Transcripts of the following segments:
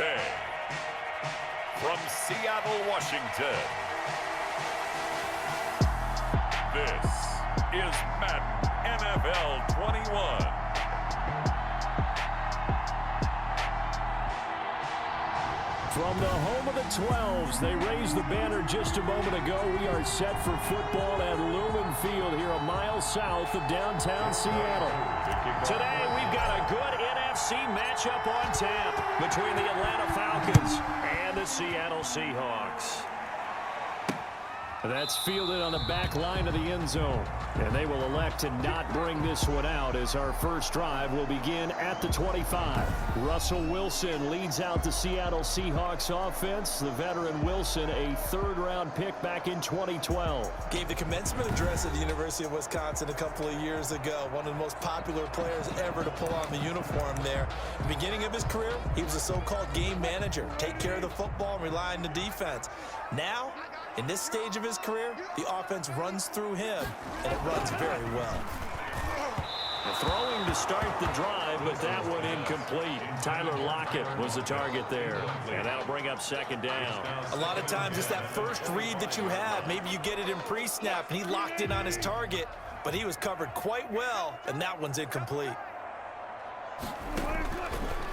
Day. From Seattle, Washington, this is Madden NFL 21. From the home of the 12s, they raised the banner just a moment ago. We are set for football at Lumen Field here a mile south of downtown Seattle. Today, we've got a good NFC matchup on tap between the Atlanta Falcons and the Seattle Seahawks. That's fielded on the back line of the end zone. And they will elect to not bring this one out as our first drive will begin at the 25. Russell Wilson leads out the Seattle Seahawks offense. The veteran Wilson, a third-round pick back in 2012. Gave the commencement address at the University of Wisconsin a couple of years ago. One of the most popular players ever to pull on the uniform there. At the beginning of his career, he was a so-called game manager. Take care of the football and rely on the defense. Now, in this stage of his career, the offense runs through him, and it runs very well. Throwing to start the drive, but that one incomplete. Tyler Lockett was the target there, and that'll bring up second down. A lot of times it's that first read that you have. Maybe you get it in pre-snap, and he locked in on his target, but he was covered quite well, and that one's incomplete.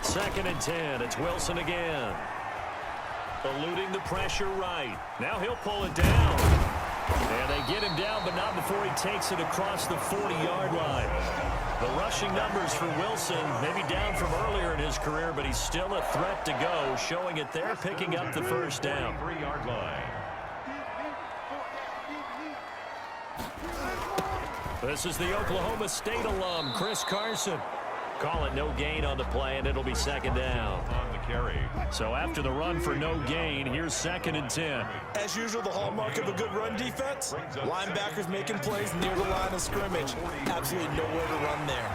2nd and 10. It's Wilson again. Eluding the pressure right. Now he'll pull it down. And they get him down, but not before he takes it across the 40-yard line. The rushing numbers for Wilson, maybe down from earlier in his career, but he's still a threat to go, showing it there, picking up the first down. 3-yard line. This is the Oklahoma State alum, Chris Carson. Call it no gain on the play, and it'll be second down. On the carry. So after the run for no gain, here's 2nd and 10. As usual, the hallmark of a good run defense, linebackers making plays near the line of scrimmage. Absolutely nowhere to run there.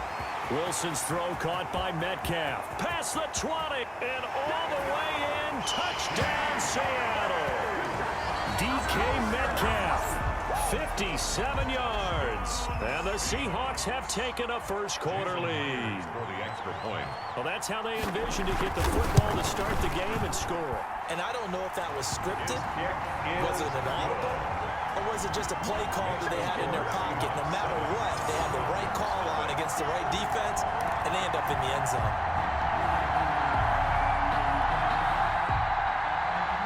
Wilson's throw caught by Metcalf. Past the 20 and all the way in. Touchdown, Seattle. DK Metcalf. 57 yards. And the Seahawks have taken a first-quarter lead. For the extra point. Well, that's how they envisioned to get the football to start the game and score. And I don't know if that was scripted. Was it an audible? Or was it just a play call that they had in their pocket? No matter what, they had the right call on against the right defense, and they end up in the end zone.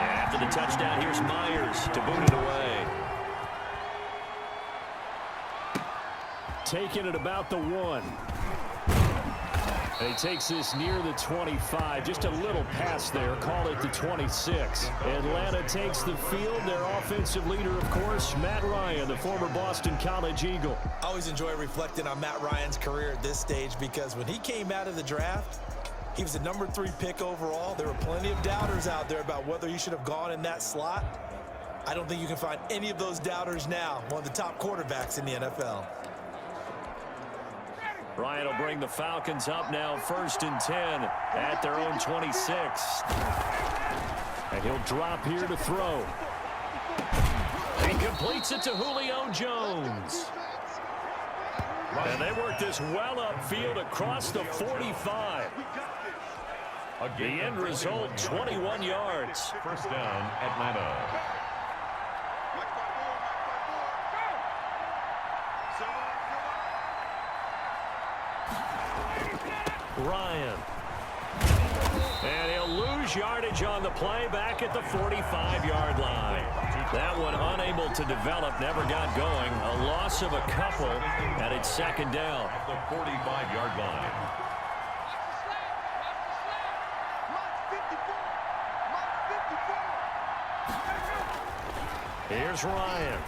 After the touchdown, here's Myers to boot it away. Taking it about the 1. And he takes this near the 25. Just a little pass there. Call it the 26. Atlanta takes the field. Their offensive leader, of course, Matt Ryan, the former Boston College Eagle. I always enjoy reflecting on Matt Ryan's career at this stage because when he came out of the draft, he was the number 3 pick overall. There were plenty of doubters out there about whether he should have gone in that slot. I don't think you can find any of those doubters now. One of the top quarterbacks in the NFL. Ryan will bring the Falcons up now 1st and 10 at their own 26. And he'll drop here to throw. He completes it to Julio Jones. And they work this well upfield across the 45. The end result, 21 yards. First down, Atlanta. Ryan. And he'll lose yardage on the play back at the 45-yard line. That one unable to develop, never got going. A loss of a couple, and it's second down. At the 45-yard line. Here's Ryan.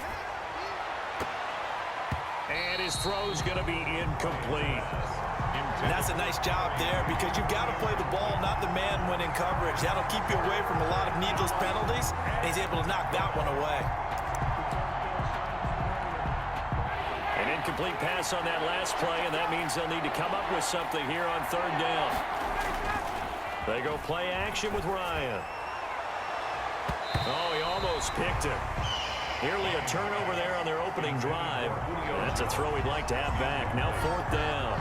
And his throw's going to be incomplete. And that's a nice job there because you've got to play the ball, not the man when in coverage. That'll keep you away from a lot of needless penalties, and he's able to knock that one away. An incomplete pass on that last play, and that means they'll need to come up with something here on 3rd down. They go play action with Ryan. Oh, he almost picked it. Nearly a turnover there on their opening drive. That's a throw he'd like to have back. Now 4th down.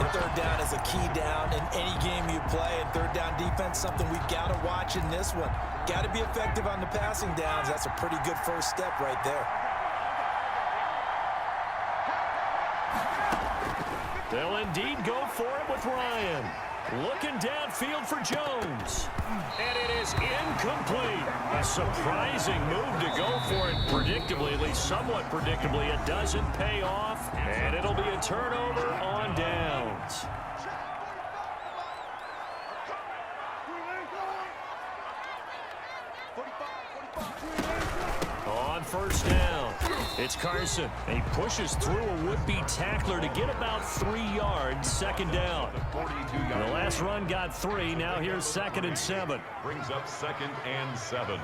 And third down is a key down in any game you play. And third down defense, something we've got to watch in this one. Got to be effective on the passing downs. That's a pretty good first step right there. They'll indeed go for it with Ryan. Looking downfield for Jones. And it is incomplete. A surprising move to go for it predictably, at least somewhat predictably. It doesn't pay off, and it'll be a turnover on downs. On first down, it's Carson. And he pushes through a would-be tackler to get about 3 yards. Second down. The last run got 3. Now here's 2nd and 7. Brings up 2nd and 7.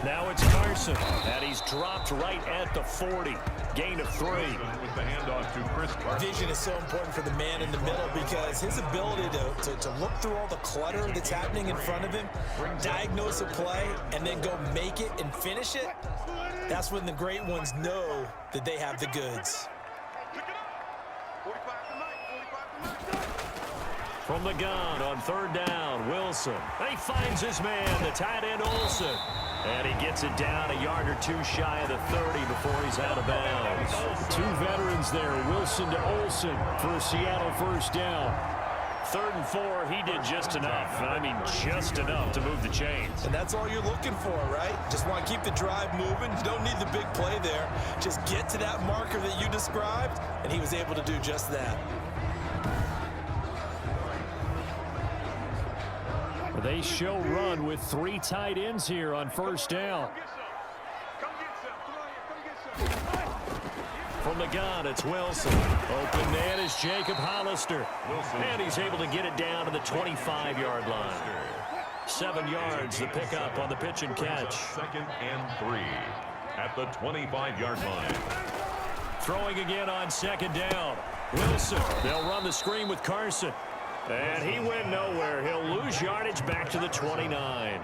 Now it's Carson, and he's dropped right at the 40. Gain of 3. With the handoff to Chris Carson. Vision is so important for the man in the middle because his ability to look through all the clutter that's happening in front of him, diagnose a play, and then go make it and finish it, that's when the great ones know that they have the goods. From the gun on third down, Wilson. And he finds his man, the tight end Olsen. And he gets it down a yard or 2 shy of the 30 before he's out of bounds. 2 veterans there, Wilson to Olsen for a Seattle first down. 3rd and 4, he did just enough. I mean, just enough to move the chains. And that's all you're looking for, right? Just want to keep the drive moving. You don't need the big play there. Just get to that marker that you described, and he was able to do just that. They show run with 3 tight ends here on first down. From the gun, it's Wilson. Open man is Jacob Hollister. And he's able to get it down to the 25-yard line. 7 yards, the pickup on the pitch and catch. 2nd and 3 at the 25-yard line. Throwing again on 2nd down. Wilson, they'll run the screen with Carson. And he went nowhere. He'll lose yardage back to the 29.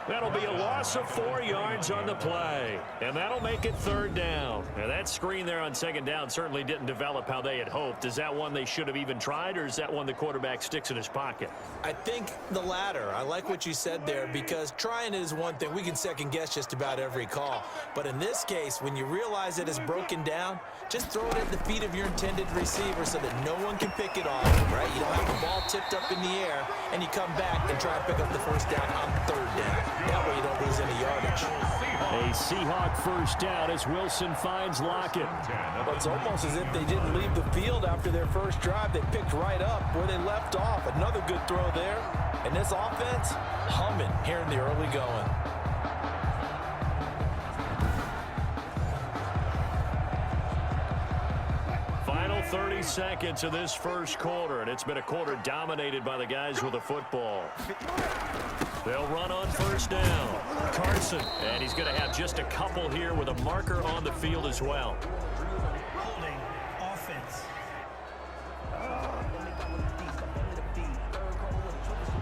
That'll be a loss of 4 yards on the play. And that'll make it 3rd down. Now that screen there on 2nd down certainly didn't develop how they had hoped. Is that one they should have even tried, or is that one the quarterback sticks in his pocket? I think the latter. I like what you said there because trying it is one thing. We can second guess just about every call. But in this case, when you realize it is broken down, just throw it at the feet of your intended receiver so that no one can pick it off, right? You don't have the ball tipped up in the air, and you come back and try to pick up the first down on 3rd down. That way you don't lose any yardage. A Seahawk first down as Wilson finds Lockett. Well, it's almost as if they didn't leave the field after their first drive. They picked right up where they left off. Another good throw there. And this offense, humming here in the early going. Final 30 seconds of this first quarter, and it's been a quarter dominated by the guys with the football. They'll run on first down. Carson, and he's going to have just a couple here with a marker on the field as well. Holding offense.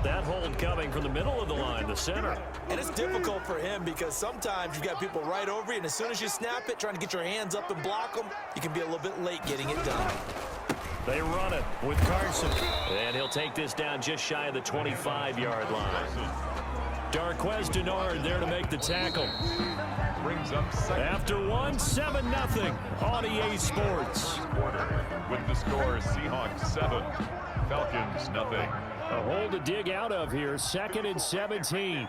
That hold coming from the middle of the line, the center. And it's difficult for him because sometimes you've got people right over you, and as soon as you snap it, trying to get your hands up and block them, you can be a little bit late getting it done. They run it with Carson. And he'll take this down just shy of the 25-yard line. Darquez Denard there to make the tackle. Brings up 2nd. After one, 7-0 on EA Sports. Quarter with the score Seahawks 7, Falcons 0. A hole to dig out of here, 2nd and 17.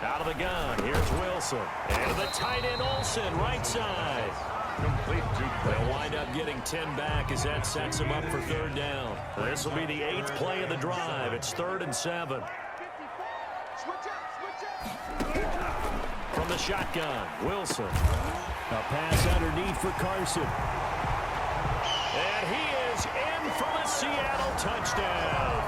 Out of the gun, here's Wilson. And the tight end Olsen, right side. Complete They'll wind up getting 10 back as that sets them up for 3rd down. This will be the 8th play of the drive. It's 3rd and 7. From the shotgun, Wilson. A pass underneath for Carson. And he is in for the Seattle touchdown.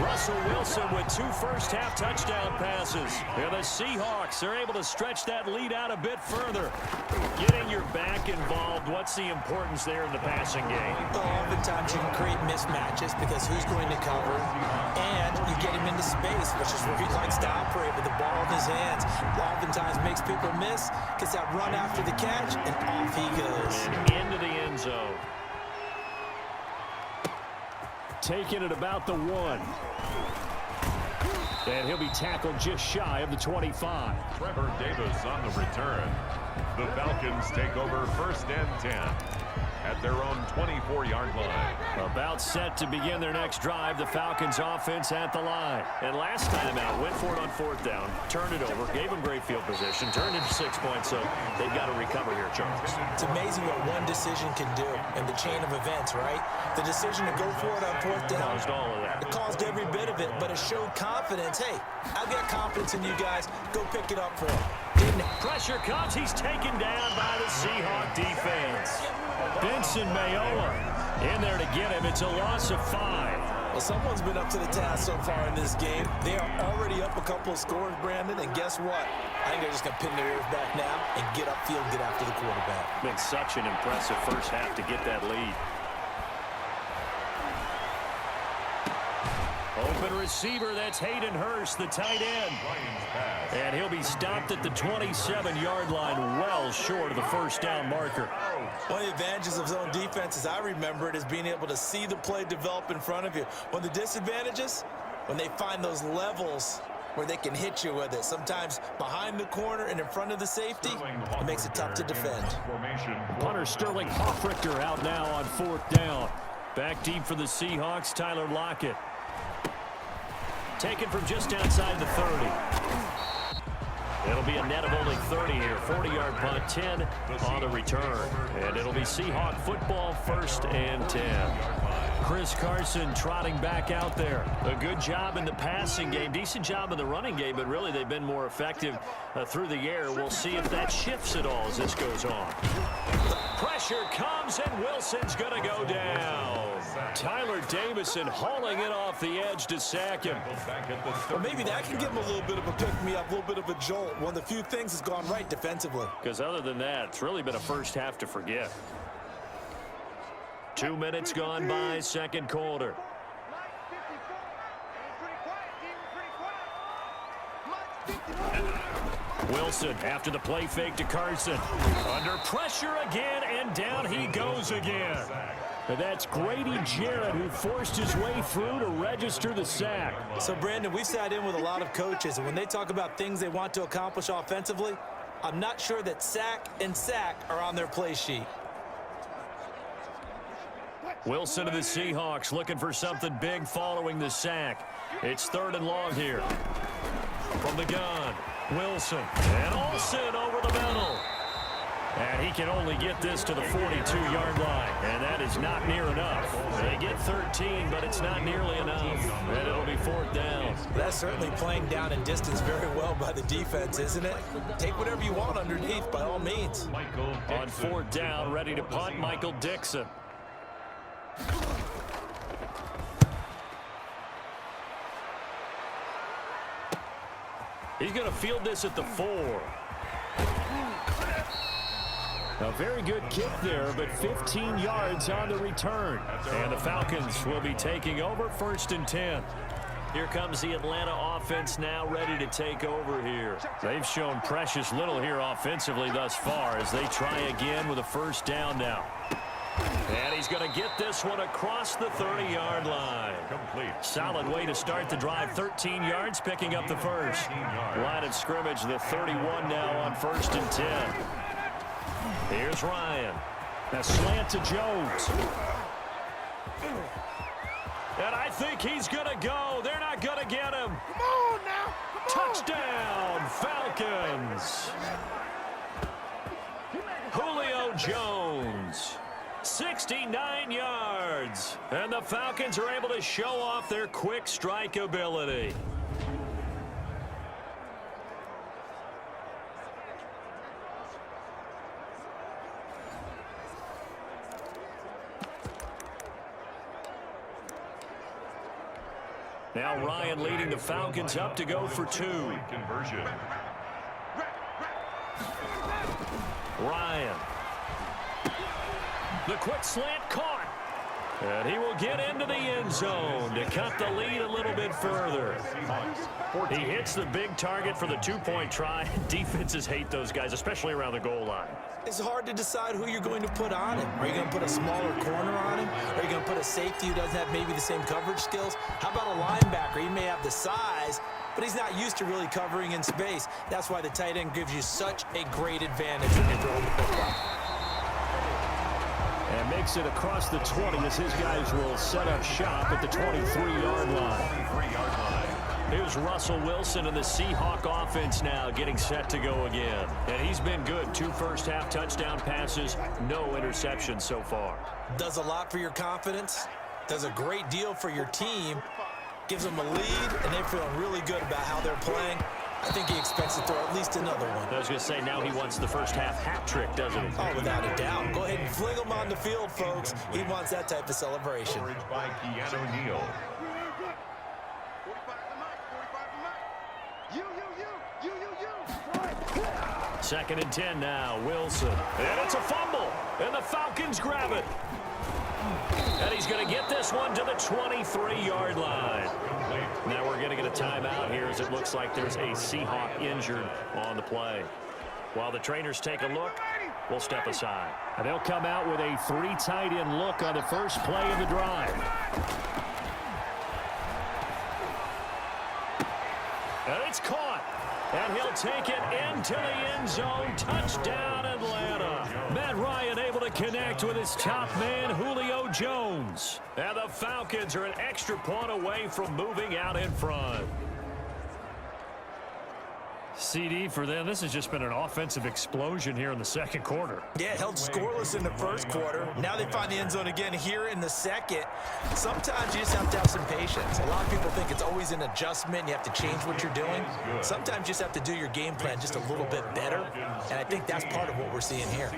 Russell Wilson with 2 first-half touchdown passes. And the Seahawks are able to stretch that lead out a bit further. Getting your back involved, what's the importance there in the passing game? Well, oftentimes you can create mismatches because who's going to cover, and you get him into space, which is where he likes to operate with the ball in his hands. Oftentimes makes people miss, gets that run after the catch, and off he goes. And into the end zone. Taking it about the 1. And he'll be tackled just shy of the 25. Trevor Davis on the return. The Falcons take over 1st and 10 at their own 24-yard line. About set to begin their next drive. The Falcons offense at the line. And last time out, went for it on 4th down, turned it over, gave them great field position, turned into 6 points, so they've got to recover here, Charles. It's amazing what one decision can do in the chain of events, right? The decision to go for it on 4th down. Caused all of that. It caused every bit of it, but it showed confidence. Hey, I've got confidence in you guys. Go pick it up for him. Pressure comes. He's taken down by the Seahawk defense. Benson Mayola in there to get him. It's a loss of 5. Well, someone's been up to the task so far in this game. They are already up a couple of scores, Brandon, and guess what? I think they're just going to pin their ears back now and get upfield and get after the quarterback. Been such an impressive first half to get that lead. Open receiver, that's Hayden Hurst, the tight end. And he'll be stopped at the 27-yard line, well short of the first down marker. One of the advantages of zone defense, as I remember it, is being able to see the play develop in front of you. One of the disadvantages, when they find those levels where they can hit you with it. Sometimes behind the corner and in front of the safety, it makes it tough to defend. Punter Sterling Hoffrichter out now on 4th down. Back deep for the Seahawks, Tyler Lockett. Taken from just outside the 30. It'll be a net of only 30 here. 40-yard punt, 10 on the return. And it'll be Seahawk football, 1st and 10. Chris Carson trotting back out there. A good job in the passing game. Decent job in the running game, but really they've been more effective through the air. We'll see if that shifts at all as this goes on. Pressure comes, and Wilson's going to go down. Tyler Davison hauling it off the edge to sack him. Well, maybe that can give him a little bit of a pick-me-up, a little bit of a jolt. One of the few things that's gone right defensively. Because other than that, it's really been a first half to forget. 2 minutes gone by, 2nd quarter. Wilson after the play fake to Carson. Under pressure again, and down he goes again. And that's Grady Jarrett who forced his way through to register the sack. So, Brandon, we've sat in with a lot of coaches, and when they talk about things they want to accomplish offensively, I'm not sure that sack and sack are on their play sheet. Wilson of the Seahawks looking for something big following the sack. It's 3rd and long here. From the gun, Wilson. And Olsen over the middle. And he can only get this to the 42-yard line. And that is not near enough. They get 13, but it's not nearly enough. And it'll be 4th down. That's certainly playing down in distance very well by the defense, isn't it? Take whatever you want underneath, by all means. On 4th down, ready to punt, Michael Dixon. He's going to field this at the 4. A very good kick there, but 15 yards on the return. And the Falcons will be taking over 1st and 10. Here comes the Atlanta offense now ready to take over here. They've shown precious little here offensively thus far as they try again with a 1st down now. And he's going to get this one across the 30-yard line. Complete. Solid way to start the drive. 13 yards, picking up the first. Line of scrimmage, the 31 now on 1st and 10. Here's Ryan. A slant to Jones. And I think he's going to go. They're not going to get him. Come on now. Come on. Touchdown, Falcons. Julio Jones. 69 yards. And the Falcons are able to show off their quick strike ability. Now Ryan leading the Falcons up to go for 2. Conversion. Ryan. The quick slant caught. And he will get into the end zone to cut the lead a little bit further. He hits the big target for the 2-point try. Defenses hate those guys, especially around the goal line. It's hard to decide who you're going to put on him. Are you going to put a smaller corner on him? Are you going to put a safety who doesn't have maybe the same coverage skills? How about a linebacker? He may have the size, but he's not used to really covering in space. That's why the tight end gives you such a great advantage when you're throwing the football. And makes it across the 20 as his guys will set up shop at the 23-yard line. Here's Russell Wilson and the Seahawk offense now getting set to go again. And he's been good. 2 first-half touchdown passes, no interceptions so far. Does a lot for your confidence. Does a great deal for your team. Gives them a lead, and they're feeling really good about how they're playing. I think he expects to throw at least another one. I was going to say, now he wants the first-half hat trick, doesn't he? Oh, without a doubt. Go ahead and fling him on the field, folks. He wants that type of celebration. By Keanu Neal. Second and 10 now, Wilson. And it's a fumble, and the Falcons grab it. And he's going to get this one to the 23-yard line. Now we're going to get a timeout here as it looks like there's a Seahawk injured on the play. While the trainers take a look, we'll step aside. And they'll come out with a 3 tight end look on the first play of the drive. And it's caught. And he'll take it into the end zone. Touchdown, Atlanta. Matt Ryan able to connect with his top man, Julio Jones. And the Falcons are an extra point away from moving out in front. CD, for them, this has just been an offensive explosion here in the second quarter. Yeah, held scoreless in the first quarter. Now they find the end zone again here in the second. Sometimes you just have to have some patience. A lot of people think it's always an adjustment. You have to change what you're doing. Sometimes you just have to do your game plan just a little bit better. And I think that's part of what we're seeing here.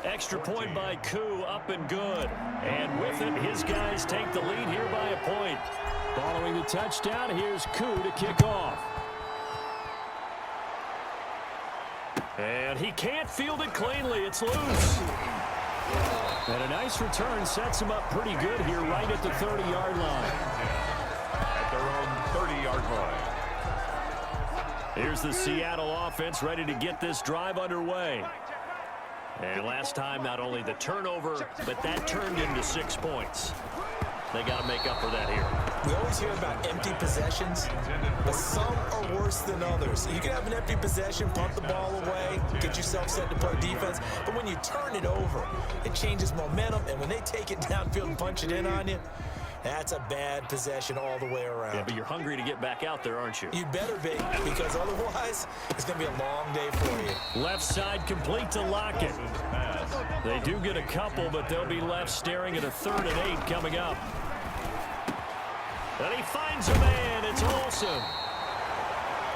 Extra point by Koo, up and good. And with it, his guys take the lead here by a point. Following the touchdown, here's Koo to kick off. And he can't field it cleanly. It's loose. And a nice return sets him up pretty good here right at the 30-yard line. At their own 30-yard line. Here's the Seattle offense ready to get this drive underway. And last time, not only the turnover, but that turned into 6 points. They got to make up for that here. We always hear about empty possessions, but some are worse than others. You can have an empty possession, punt the ball away, get yourself set to play defense, but when you turn it over, it changes momentum, and when they take it downfield and punch it in on you, that's a bad possession all the way around. Yeah, but you're hungry to get back out there, aren't you? You better be, because otherwise, it's going to be a long day for you. Left side complete to Lockett. They do get a couple, but they'll be left staring at a 3rd and 8 coming up. And he finds a man. It's Olsen.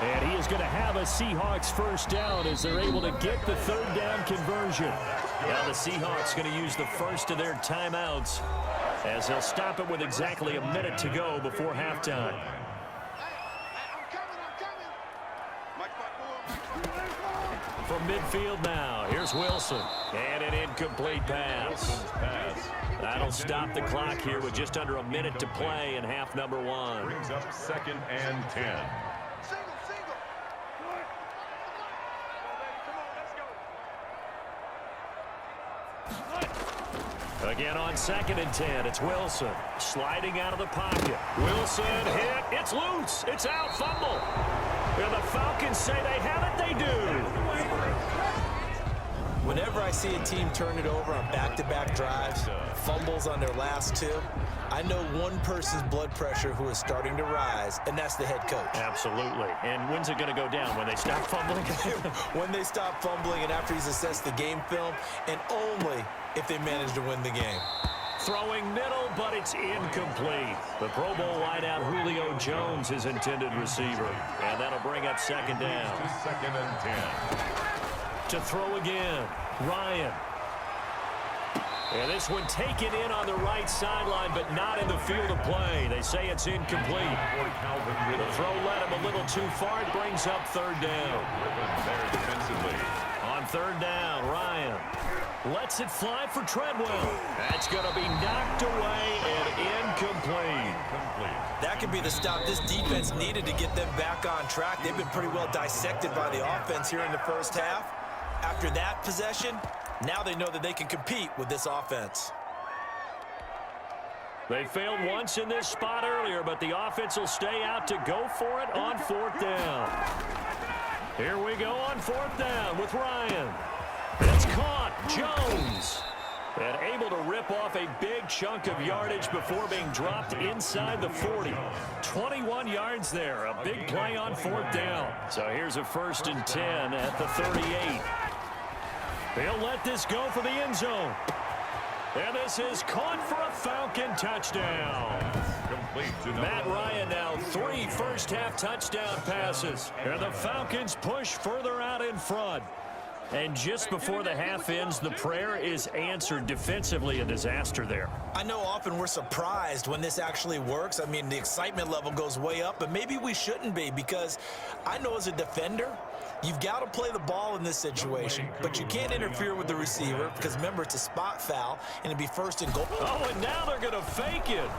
And he is going to have a Seahawks first down as they're able to get the 3rd down conversion. Now the Seahawks going to use the first of their timeouts as they'll stop it with exactly a minute to go before halftime. From midfield now, here's Wilson. And an incomplete pass. That'll stop the clock here with just under a minute to play in half number 1. Brings up 2nd and 10. Again on 2nd and 10, it's Wilson. Sliding out of the pocket. Wilson hit. It's loose. It's out. Fumble. And the Falcons say they have it. They do. Whenever I see a team turn it over on back-to-back drives, fumbles on their last 2, I know one person's blood pressure who is starting to rise, and that's the head coach. Absolutely. And when's it going to go down? When they stop fumbling? When they stop fumbling and after he's assessed the game film, and only if they manage to win the game. Throwing middle, but it's incomplete. The Pro Bowl wideout Julio Jones, his intended receiver. And that'll bring up 2nd down. 2nd and 10. To throw again, Ryan. And this one taken in on the right sideline, but not in the field of play. They say it's incomplete. The throw led him a little too far. It brings up third down. There defensively. On third down, Ryan lets it fly for Treadwell. That's going to be knocked away and incomplete. That could be the stop this defense needed to get them back on track. They've been pretty well dissected by the offense here in the first half. After that possession, now they know that they can compete with this offense. They failed once in this spot earlier, but the offense will stay out to go for it on fourth down. Here we go on fourth down with Ryan. It's caught. Jones. And able to rip off a big chunk of yardage before being dropped inside the 40. 21 yards there. A big play on fourth down. So here's a 1st and 10 at the 38. He'll let this go for the end zone. And this is caught for a Falcon touchdown. Matt Ryan now 3 first-half touchdown passes. And the Falcons push further out in front. And just before the half ends, the prayer is answered. Defensively, a disaster there. I know often we're surprised when this actually works. I mean, the excitement level goes way up, but maybe we shouldn't be, because I know as a defender, you've got to play the ball in this situation, but you can't interfere with the receiver because, remember, it's a spot foul, and it'd be 1st and goal. Oh, and now they're going to fake it.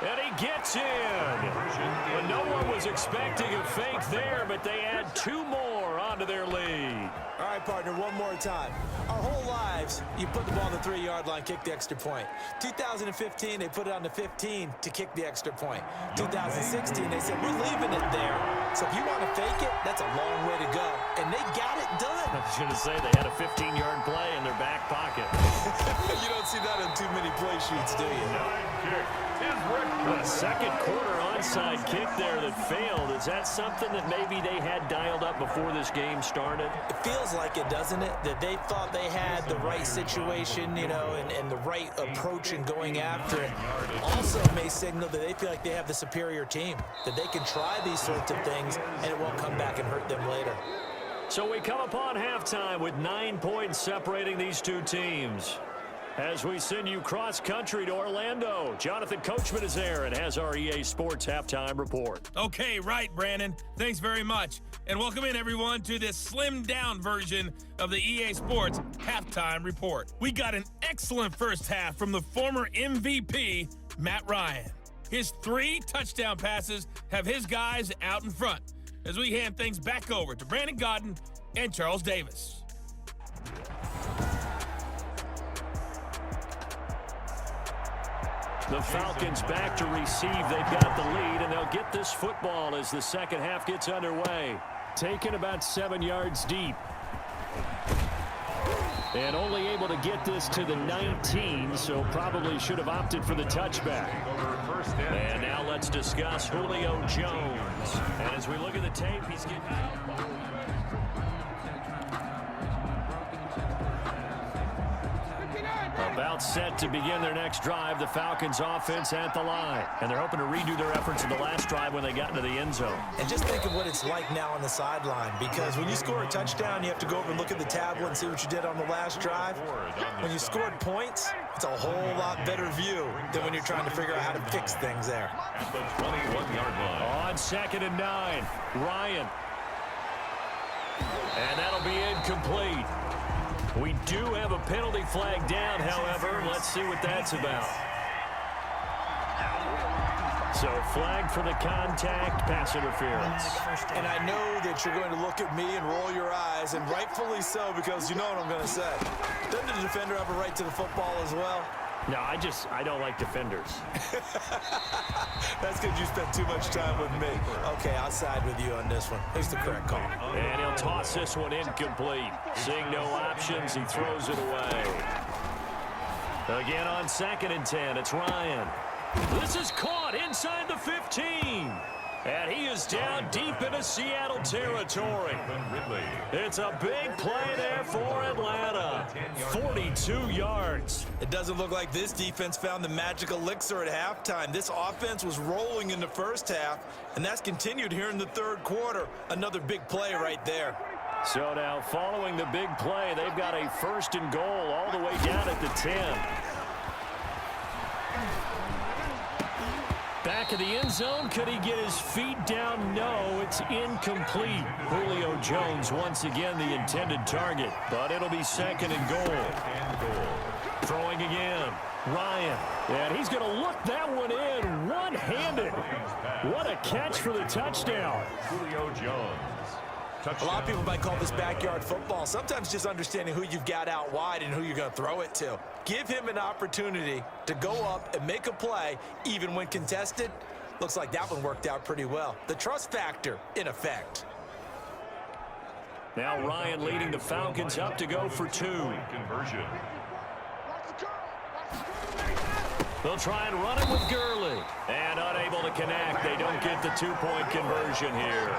And he gets in. Well, no one was expecting a fake there, but they add 2 more onto their lead. All right, partner, one more time. Our whole lives, you put the ball on the 3-yard line, kick the extra point. 2015, they put it on the 15 to kick the extra point. 2016, they said, we're leaving it there. So if you want to fake it, that's a long way to go. And they got it done. I was going to say they had a 15-yard play in their back pocket. You don't see that in too many play sheets, do you? A second quarter onside kick there that failed. Is that something that maybe they had dialed up before this game started? It feels like it, doesn't it? That they thought they had the right situation, you know, and the right approach in going after it. Also may signal that they feel like they have the superior team, that they can try these sorts of things and it won't come back and hurt them later. So we come upon halftime with 9 points separating these two teams. As we send you cross-country to Orlando, Jonathan Coachman is there and has our EA Sports Halftime Report. Okay, right, Brandon. Thanks very much. And welcome in, everyone, to this slimmed-down version of the EA Sports Halftime Report. We got an excellent first half from the former MVP, Matt Ryan. His 3 touchdown passes have his guys out in front as we hand things back over to Brandon Godden and Charles Davis. The Falcons back to receive. They've got the lead, and they'll get this football as the second half gets underway. Taken about 7 yards deep. And only able to get this to the 19, so probably should have opted for the touchback. And now let's discuss Julio Jones. And as we look at the tape, he's getting... About set to begin their next drive, the Falcons offense at the line. And they're hoping to redo their efforts in the last drive when they got into the end zone. And just think of what it's like now on the sideline, because when you score a touchdown, you have to go over and look at the tablet and see what you did on the last drive. When you scored points, it's a whole lot better view than when you're trying to figure out how to fix things there. At the 21-yard line. On 2nd and 9, Ryan. And that'll be incomplete. We do have a penalty flag down, however. Let's see what that's about. So flag for the contact, pass interference. And I know that you're going to look at me and roll your eyes, and rightfully so, because you know what I'm going to say. Doesn't the defender have a right to the football as well? No, I don't like defenders. That's because you spent too much time with me. Okay, I'll side with you on this one. Here's the correct call. And he'll toss this one incomplete. Seeing no options, he throws it away. Again on 2nd and 10, it's Ryan. This is caught inside the 15. And he is down deep into Seattle territory. It's a big play there for Atlanta. 42 yards. It doesn't look like this defense found the magic elixir at halftime. This offense was rolling in the first half, and that's continued here in the third quarter. Another big play right there. So now following the big play, they've got a 1st and goal all the way down at the 10. Back of the end zone. Could he get his feet down? No, it's incomplete. Julio Jones once again the intended target, but it'll be 2nd and goal. Throwing again. Ryan. And he's going to look that one in one-handed. What a catch for the touchdown. Julio Jones. A lot of people might call this backyard football. Sometimes just understanding who you've got out wide and who you're going to throw it to. Give him an opportunity to go up and make a play, even when contested. Looks like that one worked out pretty well. The trust factor in effect. Now Ryan leading the Falcons up to go for 2. Conversion. They'll try and run it with Gurley. And unable to connect. They don't get the 2-point conversion here.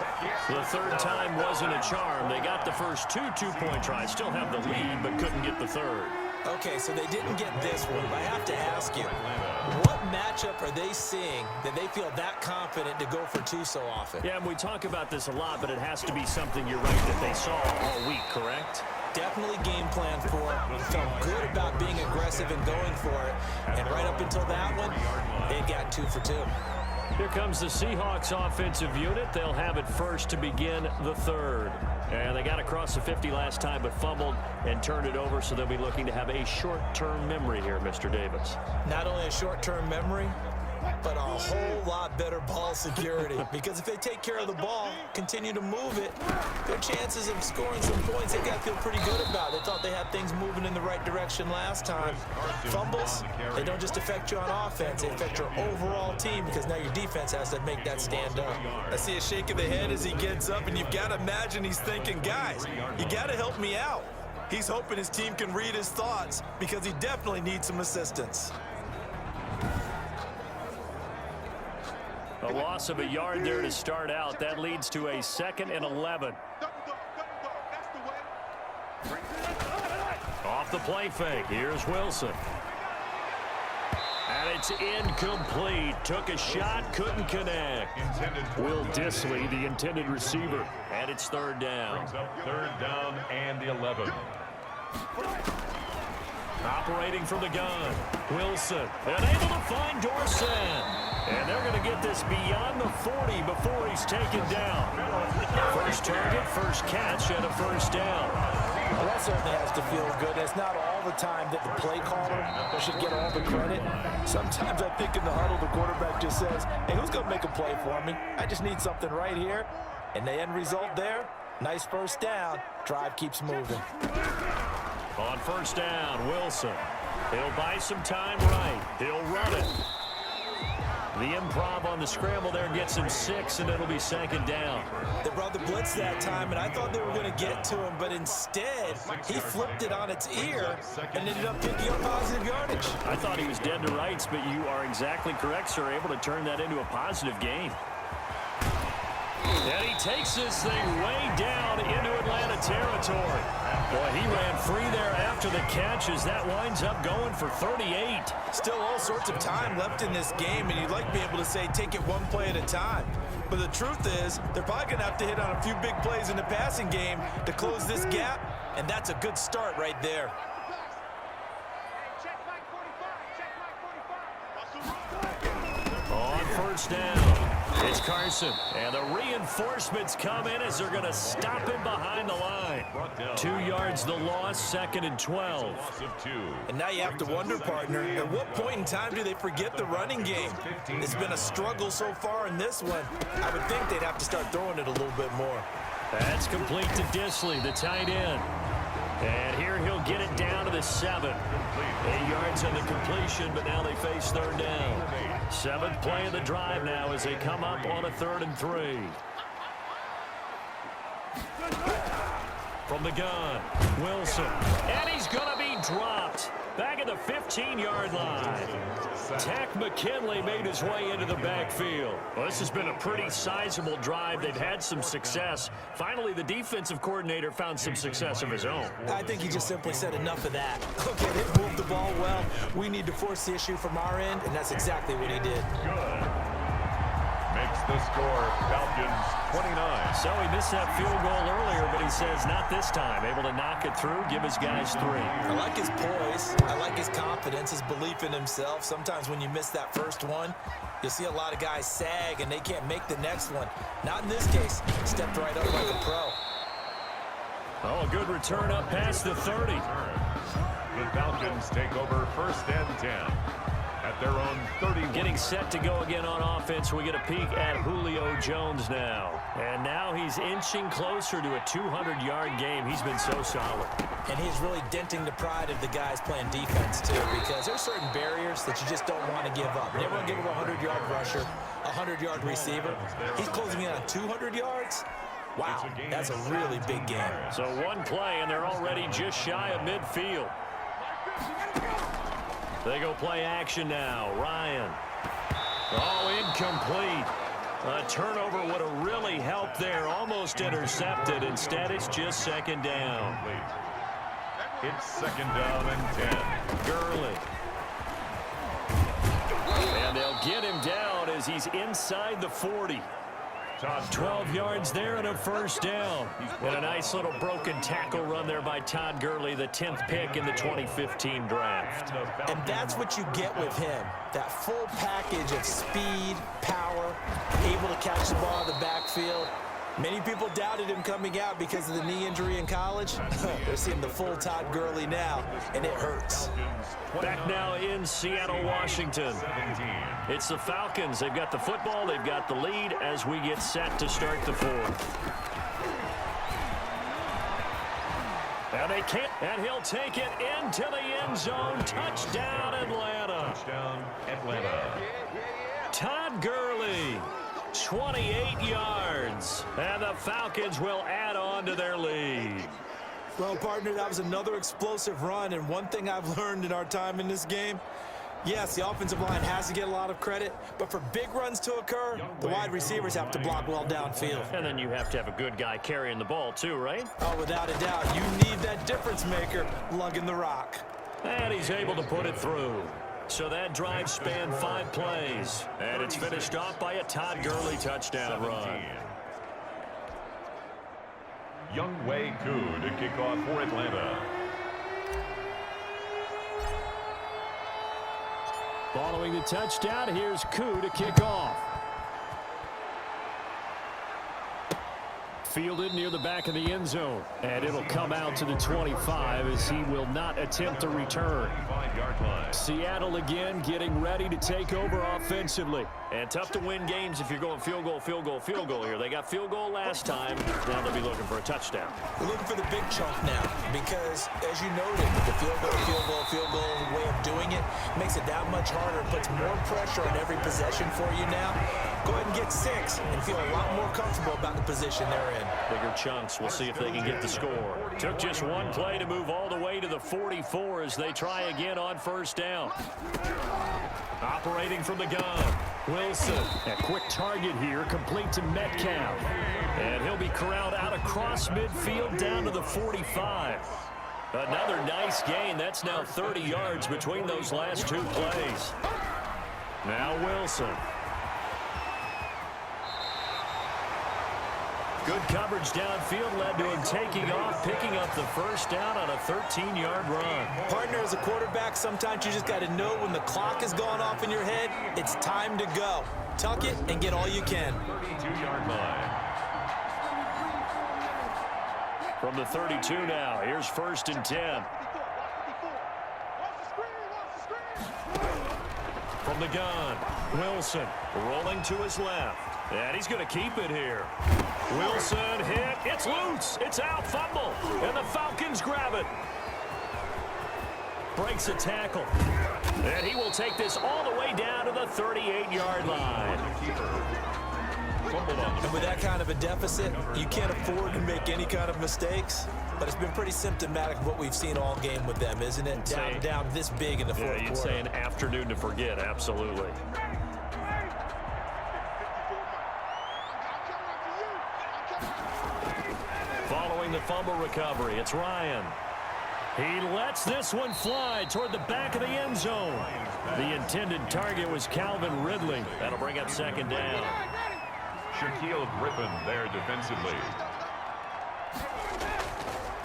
The 3rd time wasn't a charm. They got the first 2 two-point tries. Still have the lead, but couldn't get the 3rd. Okay, so they didn't get this one, but I have to ask you, what matchup are they seeing that they feel that confident to go for 2 so often? Yeah, and we talk about this a lot, but it has to be something, you're right, that they saw all week, correct? Definitely game plan for it. Felt good about being aggressive and going for it. And right up until that one, they got 2 for 2. Here comes the Seahawks offensive unit. They'll have it first to begin the 3rd. And they got across the 50 last time, but fumbled and turned it over, so they'll be looking to have a short-term memory here, Mr. Davis. Not only a short-term memory, but a whole lot better ball security. Because if they take care of the ball, continue to move it, their chances of scoring some points, they got to feel pretty good about. They thought they had things moving in the right direction last time. Fumbles, they don't just affect you on offense, they affect your overall team, because now your defense has to make that stand up. I see a shake of the head as he gets up, and you've got to imagine he's thinking, guys, you got to help me out. He's hoping his team can read his thoughts, because he definitely needs some assistance. A loss of a yard there to start out. That leads to a 2nd and 11. Off the play fake. Here's Wilson. And it's incomplete. Took a shot, couldn't connect. Will Dissly, the intended receiver. And it's 3rd down. Brings up 3rd down and 11. Operating from the gun. Wilson. And able to find Dorsett. And they're going to get this beyond the 40 before he's taken down. First target, first catch, and a 1st down. Well, that certainly has to feel good. It's not all the time that the play caller should get all the credit. Sometimes I think in the huddle, the quarterback just says, hey, who's going to make a play for me? I just need something right here. And the end result there, nice 1st down. Drive keeps moving. On 1st down, Wilson. He'll buy some time right. He'll run it. The improv on the scramble there gets him 6, and it'll be 2nd down. They brought the blitz that time, and I thought they were going to get to him, but instead, he flipped it on its ear and ended up picking up positive yardage. I thought he was dead to rights, but you are exactly correct, sir. Able to turn that into a positive gain. And he takes this thing way down into Atlanta territory. Boy, he ran free there after the catch as that winds up going for 38. Still all sorts of time left in this game, and you'd like to be able to say take it one play at a time. But the truth is, they're probably going to have to hit on a few big plays in the passing game to close this gap, and that's a good start right there. On 1st down, it's Carson. And the reinforcements come in as they're going to stop him behind the line. 2 yards the loss, 2nd and 12. And now you have to wonder, partner, at what point in time do they forget the running game? It's been a struggle so far in this one. I would think they'd have to start throwing it a little bit more. That's complete to Dissly, the tight end. And here he'll get it down to the 7. 8 yards on the completion, but now they face 3rd down. 7th play of the drive now as they come up on a 3rd and 3. From the gun, Wilson. And he's going to be dropped. Back at the 15-yard line. Tack McKinley made his way into the backfield. Well, this has been a pretty sizable drive. They've had some success. Finally, the defensive coordinator found some success of his own. I think he just simply said enough of that. Okay, they've moved the ball well. We need to force the issue from our end, and that's exactly what he did. Good. Makes the score Falcons 29. So he missed that field goal earlier, but he says not this time. Able to knock it through, give his guys 3. I like his poise. I like his confidence, his belief in himself. Sometimes when you miss that first one, you'll see a lot of guys sag and they can't make the next one. Not in this case. Stepped right up like a pro. Oh, a good return up past the 30. The Falcons take over 1st and 10 at their own 31. Getting set to go again on offense. We get a peek at Julio Jones now. And now he's inching closer to a 200-yard game. He's been so solid. And he's really denting the pride of the guys playing defense, too, because there's certain barriers that you just don't want to give up. Never want to give up a 100-yard rusher, a 100-yard receiver. He's closing in on 200 yards. Wow, that's a really big game. So one play, and they're already just shy of midfield. They go play action now. Ryan. Oh, incomplete. A turnover would have really helped there. Almost intercepted. Instead, it's just 2nd down. It's 2nd down and 10. Gurley. And they'll get him down as he's inside the 40. 12 yards there and a 1st down. And a nice little broken tackle run there by Todd Gurley, the 10th pick in the 2015 draft. And that's what you get with him. That full package of speed, power, able to catch the ball in the backfield. Many people doubted him coming out because of the knee injury in college. They're seeing the full Todd Gurley now, and it hurts. Back now in Seattle, Washington. It's the Falcons. They've got the football. They've got the lead as we get set to start the 4th. And they can't, and he'll take it into the end zone. Touchdown, Atlanta. Touchdown, Atlanta. Todd Gurley, 28 yards. And the Falcons will add on to their lead. Well, partner, that was another explosive run, and one thing I've learned in our time in this game, yes, the offensive line has to get a lot of credit, but for big runs to occur, the wide receivers have to block well downfield. And then you have to have a good guy carrying the ball too, right? Oh, without a doubt, you need that difference maker lugging the rock. And he's able to put it through. So that drive spanned 5 plays, and it's finished off by a Todd Gurley touchdown run. Young Wei Koo to kick off for Atlanta. Following the touchdown, here's Koo to kick off. Fielded near the back of the end zone. And it'll come out to the 25 as he will not attempt a return. Seattle again getting ready to take over offensively. And tough to win games if you're going field goal, field goal, field goal here. They got field goal last time. Now they'll be looking for a touchdown. We're looking for the big chunk now because, as you noted, the field goal way of doing it makes it that much harder. It puts more pressure on every possession for you now. Go ahead and get 6 and feel a lot more comfortable about the position they're in. Bigger chunks. We'll see if they can get the score. Took just one play to move all the way to the 44 as they try again on 1st down. Operating from the gun. Wilson. A quick target here, complete to Metcalf. And he'll be corralled out across midfield down to the 45. Another nice gain. That's now 30 yards between those last 2 plays. Now Wilson. Good coverage downfield led to him taking off, picking up the 1st down on a 13-yard run. Partner, as a quarterback, sometimes you just got to know when the clock has gone off in your head, it's time to go. Tuck it and get all you can. 32-yard line. From the 32 now, here's 1st and 10. From the gun, Wilson rolling to his left. And he's going to keep it here. Wilson hit. It's loose. It's out. Fumble. And the Falcons grab it. Breaks a tackle. And he will take this all the way down to the 38-yard line. And with that kind of a deficit, you can't afford to make any kind of mistakes. But it's been pretty symptomatic of what we've seen all game with them, isn't it? Down this big in the 4th quarter. You'd say an afternoon to forget. Absolutely. Following the fumble recovery, it's Ryan. He lets this one fly toward the back of the end zone. The intended target was Calvin Ridley. That'll bring up 2nd down. Shaquille Griffin there defensively.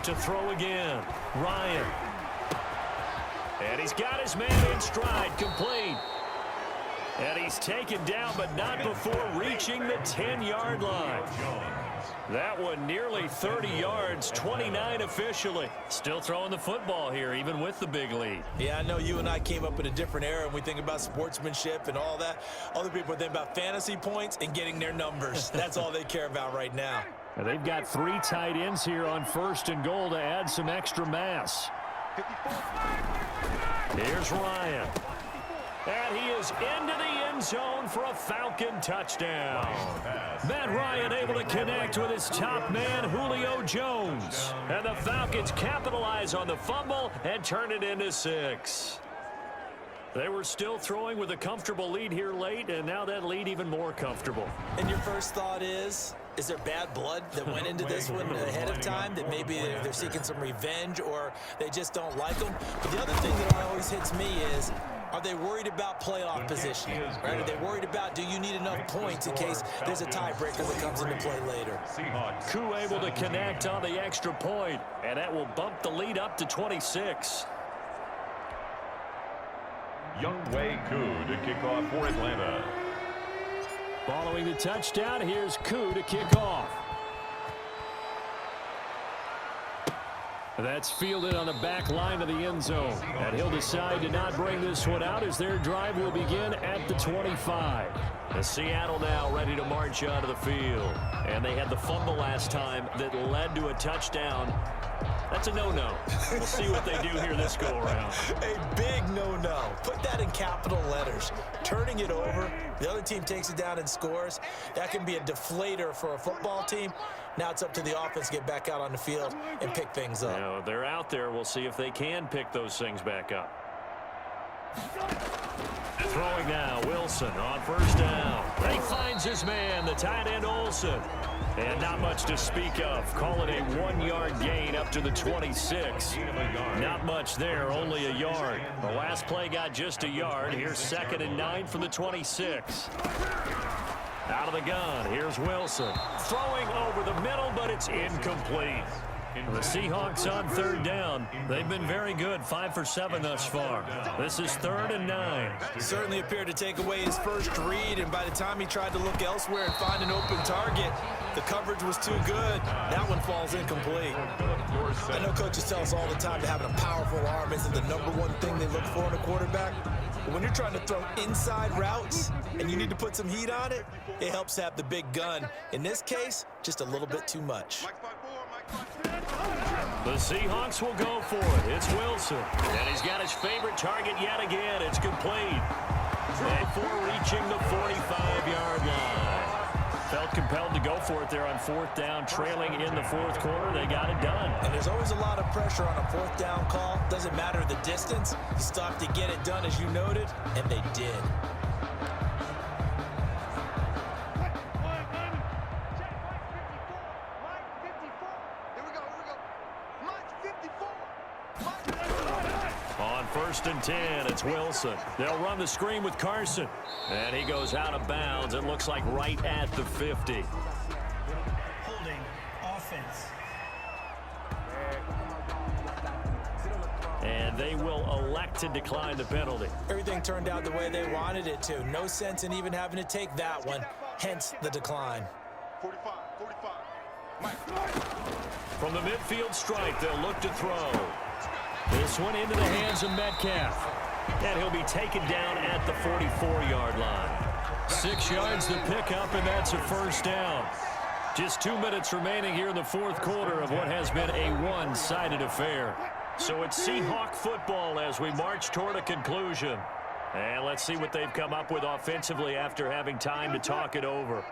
To throw again, Ryan. And he's got his man in stride, complete. And he's taken down, but not before reaching the 10-yard line. That one nearly 30 yards, 29 officially. Still throwing the football here, even with the big lead. Yeah, I know you and I came up in a different era, and we think about sportsmanship and all that. Other people think about fantasy points and getting their numbers. That's all they care about right now. And they've got 3 tight ends here on 1st and goal to add some extra mass. Here's Ryan. And he is into the end zone for a Falcon touchdown. Matt Ryan able to connect with his top man, Julio Jones. And the Falcons capitalize on the fumble and turn it into 6. They were still throwing with a comfortable lead here late, and now that lead even more comfortable. And your first thought is there bad blood that went into this one ahead of time, that maybe they're seeking some revenge or they just don't like them? But the other thing that always hits me is, are they worried about playoff position? Right? Are they worried about, do you need enough points in case there's a tiebreaker that comes into play later? Koo able to connect on the extra point, and that will bump the lead up to 26. Younghoe Koo to kick off for Atlanta. Following the touchdown, here's Koo to kick off. That's fielded on the back line of the end zone. And he'll decide to not bring this one out as their drive will begin at the 25. And Seattle now ready to march out of the field. And they had the fumble last time that led to a touchdown. That's a no-no. We'll see what they do here this go-around. A big no-no. Put that in capital letters. Turning it over, the other team takes it down and scores. That can be a deflator for a football team. Now it's up to the offense to get back out on the field and pick things up. Now, they're out there. We'll see if they can pick those things back up. Throwing now, Wilson on 1st down. He finds his man, the tight end Olsen. And not much to speak of. Call it a 1-yard gain up to the 26. Not much there, only a yard. The last play got just a yard. Here's 2nd and 9 from the 26. Out of the gun, here's Wilson. Throwing over the middle, but it's incomplete. The Seahawks on 3rd down. They've been very good, 5 for 7 thus far. This is 3rd and 9. Certainly appeared to take away his first read, and by the time he tried to look elsewhere and find an open target, the coverage was too good. That one falls incomplete. I know coaches tell us all the time that having a powerful arm isn't the #1 thing they look for in a quarterback. But when you're trying to throw inside routes and you need to put some heat on it, it helps to have the big gun. In this case, just a little bit too much. The Seahawks will go for it. It's Wilson. And he's got his favorite target yet again. It's complete. Before reaching the 45-yard line. Felt compelled to go for it there on 4th down, trailing in the 4th quarter. They got it done. And there's always a lot of pressure on a 4th down call. Doesn't matter the distance. You stop to get it done, as you noted, and they did. On 1st and 10, it's Wilson. They'll run the screen with Carson. And he goes out of bounds. It looks like right at the 50. Holding offense. And they will elect to decline the penalty. Everything turned out the way they wanted it to. No sense in even having to take that one. Hence the decline. 45. From the midfield strike, they'll look to throw. This one into the hands of Metcalf. And he'll be taken down at the 44-yard line. 6 yards to pick up, and that's a 1st down. Just 2 minutes remaining here in the 4th quarter of what has been a one-sided affair. So it's Seahawk football as we march toward a conclusion. And let's see what they've come up with offensively after having time to talk it over.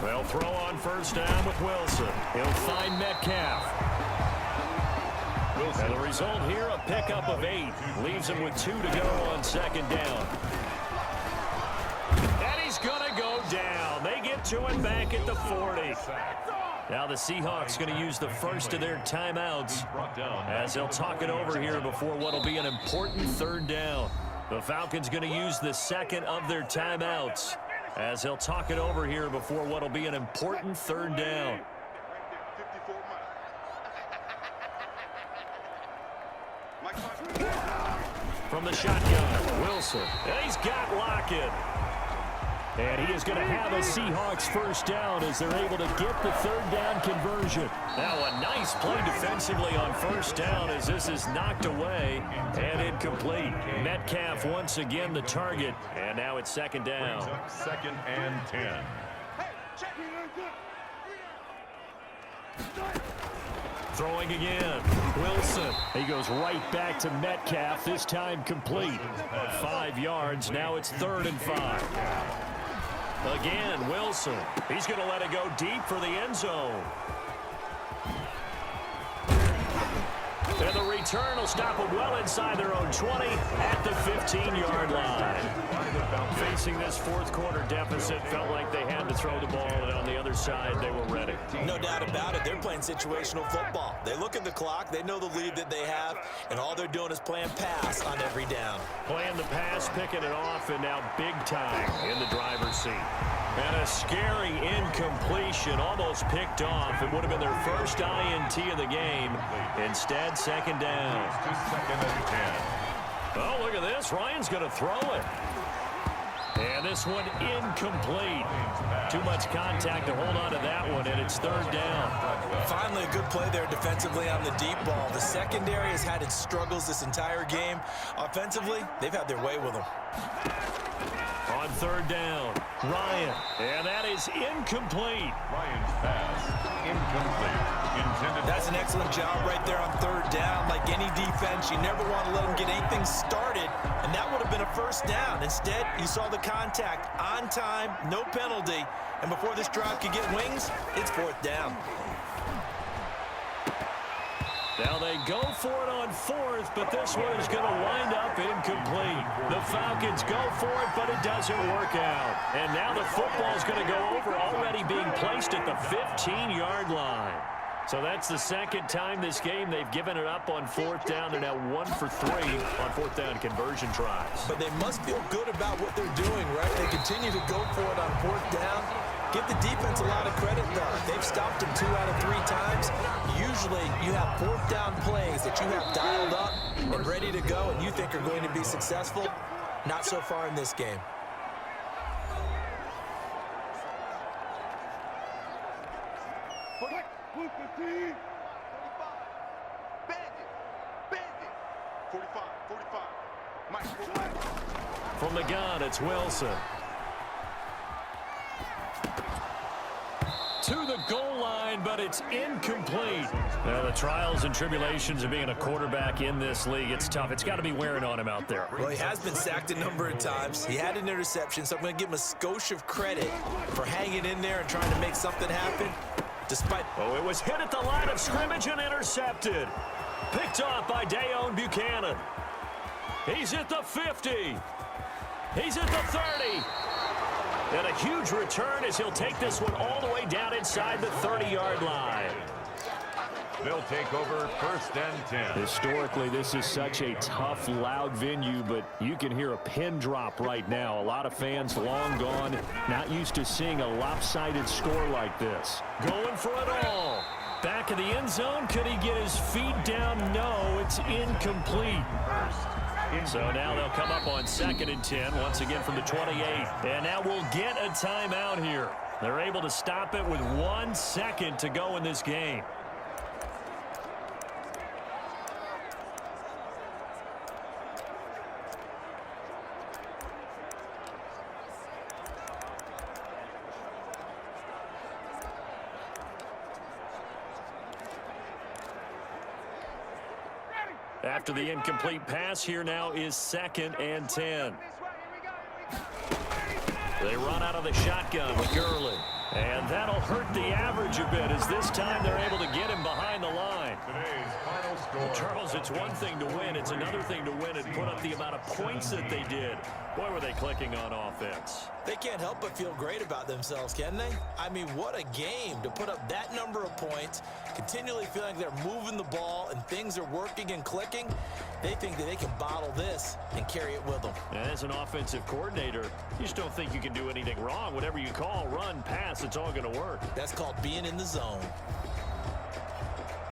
They'll throw on 1st down with Wilson. He'll find Metcalf. And the result here, a pickup of 8. Leaves him with 2 to go on 2nd down. And he's going to go down. They get to him back at the 40. Now the Seahawks going to use the first of their timeouts as they'll talk it over here before what will be an important 3rd down. The Falcons going to use the second of their timeouts as he'll talk it over here before what will be an important third down. From the shotgun, Wilson. And he's got Lockett. And he is going to have a Seahawks first down as they're able to get the third down conversion. Now a nice play defensively on first down as this is knocked away and incomplete. Metcalf once again the target. And now it's second down. Second and 10. Throwing again. Wilson. He goes right back to Metcalf, this time complete. 5 yards. Now it's 3rd and 5. Again, Wilson. He's going to let it go deep for the end zone. And the return will stop them well inside their own 20 at the 15-yard line. Facing this fourth quarter deficit, felt like they had to throw the ball, and on the other side, they were ready. No doubt about it. They're playing situational football. They look at the clock. They know the lead that they have, and all they're doing is playing pass on every down. Playing the pass, picking it off, and now big time in the driver's seat. And a scary incompletion, almost picked off. It would have been their first INT of the game. Instead, second down. Second and 10. Oh, look at this. Ryan's going to throw it. And this one incomplete. Too much contact to hold on to that one, and it's third down. Finally, a good play there defensively on the deep ball. The secondary has had its struggles this entire game. Offensively, they've had their way with them. On third down, Ryan. And that is incomplete. Ryan's pass incomplete. That's an excellent job right there on third down. Like any defense, you never want to let them get anything started, and that would have been a first down. Instead, you saw the contact on time, no penalty, and before this drive could get wings, it's fourth down. Now they go for it on fourth, but this one is going to wind up incomplete. The Falcons go for it, but it doesn't work out. And now the football is going to go over, already being placed at the 15-yard line. So that's the second time this game they've given it up on fourth down. They're now 1 for 3 on fourth down conversion tries. But they must feel good about what they're doing, right? They continue to go for it on fourth down. Give the defense a lot of credit, though. They've stopped them 2 out of 3 times. Usually, you have fourth down plays that you have dialed up and ready to go and you think are going to be successful. Not so far in this game. From the gun, it's Wilson. To the goal line, but it's incomplete. Now, the trials and tribulations of being a quarterback in this league, it's tough. It's got to be wearing on him out there. Well, he has been sacked a number of times. He had an interception, so I'm going to give him a skosh of credit for hanging in there and trying to make something happen. Despite... Oh, it was hit at the line of scrimmage and intercepted. Picked off by Dayon Buchanan. He's at the 50. He's at the 30. And a huge return as he'll take this one all the way down inside the 30-yard line. They'll take over first and 10. Historically, this is such a tough, loud venue, but you can hear a pin drop right now. A lot of fans long gone, not used to seeing a lopsided score like this. Going for it all. Back of the end zone. Could he get his feet down? No, it's incomplete. So now they'll come up on 2nd and 10, once again from the 28. And now we'll get a timeout here. They're able to stop it with 1 second to go in this game. After the incomplete pass, here now is 2nd and 10. They run out of the shotgun with Gurley. And that'll hurt the average a bit as this time they're able to get him behind the line. Today's final score. Charles, it's one thing to win. It's another thing to win and put up the amount of points that they did. Boy, were they clicking on offense. They can't help but feel great about themselves, can they? I mean, what a game to put up that number of points, continually feeling they're moving the ball and things are working and clicking. They think that they can bottle this and carry it with them. And as an offensive coordinator, you just don't think you can do anything wrong. Whatever you call, run, pass, it's all going to work. That's called being in the zone.